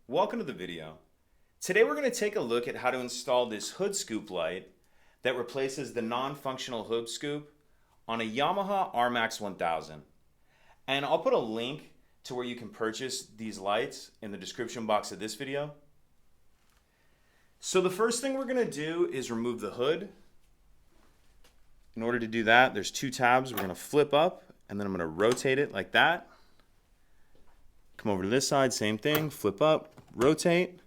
Welcome to the video. Today we're going to take a look at how to install this hood scoop light that replaces the non-functional hood scoop on a Yamaha RMAX 1000. And I'll put a link to where you can purchase these lights in the description box of this video. So the first thing we're going to do is remove the hood. In order to do that, there's two tabs we're going to flip up, and then I'm going to rotate it like that. Come over to this side, same thing, flip up, rotate.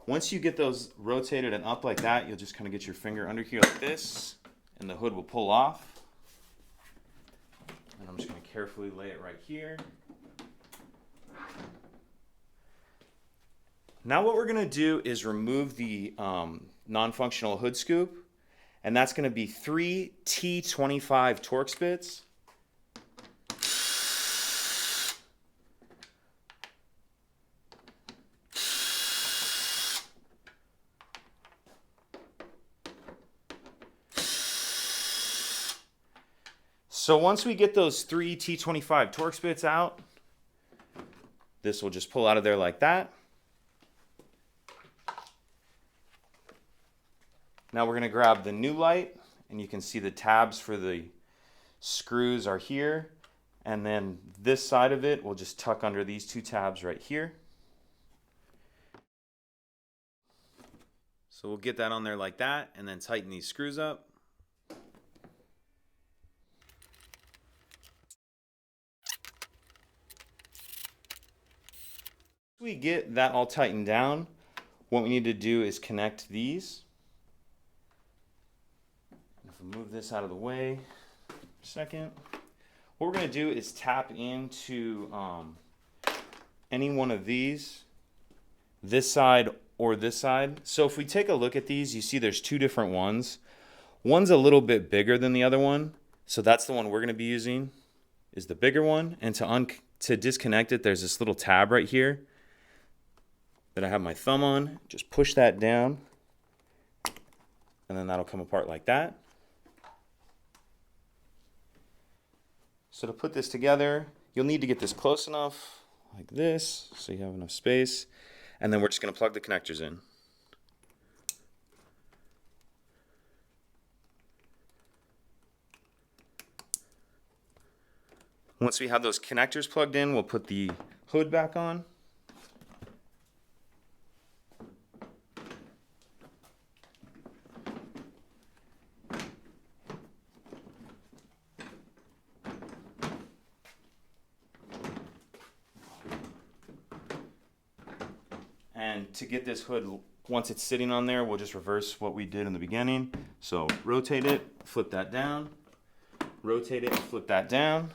Once you get those rotated and up like that, you'll just kind of get your finger under here like this, and the hood will pull off. And I'm just going to carefully lay it right here. Now what we're going to do is remove the non-functional hood scoop, and that's going to be 3 T25 Torx bits. So once we get those 3 T25 Torx bits out, this will just pull out of there like that. Now we're going to grab the new light, and you can see the tabs for the screws are here, and then this side of it will just tuck under these two tabs right here. So we'll get that on there like that, and then tighten these screws up. We get that all tightened down. What we need to do is connect these. If we move this out of the way for a second, what we're going to do is tap into any one of these, this side or this side. So if we take a look at these, you see there's two different ones. One's a little bit bigger than the other one, so that's the one we're going to be using, is the bigger one. And to disconnect it, there's this little tab right here that I have my thumb on. Just push that down, and then that'll come apart like that. So to put this together, you'll need to get this close enough, like this, so you have enough space, and then we're just going to plug the connectors in. Once we have those connectors plugged in, we'll put the hood back on. And to get this hood, once it's sitting on there, we'll just reverse what we did in the beginning. So rotate it, flip that down, rotate it, flip that down.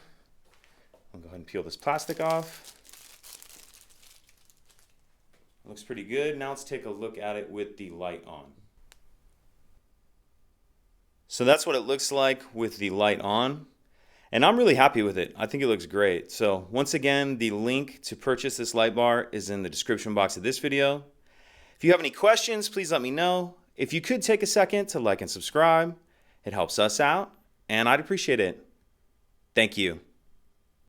I'll go ahead and peel this plastic off. It looks pretty good. Now let's take a look at it with the light on. So that's what it looks like with the light on. And I'm really happy with it. I think it looks great. So once again, the link to purchase this light bar is in the description box of this video. If you have any questions, please let me know. If you could take a second to like and subscribe, it helps us out, and I'd appreciate it. Thank you.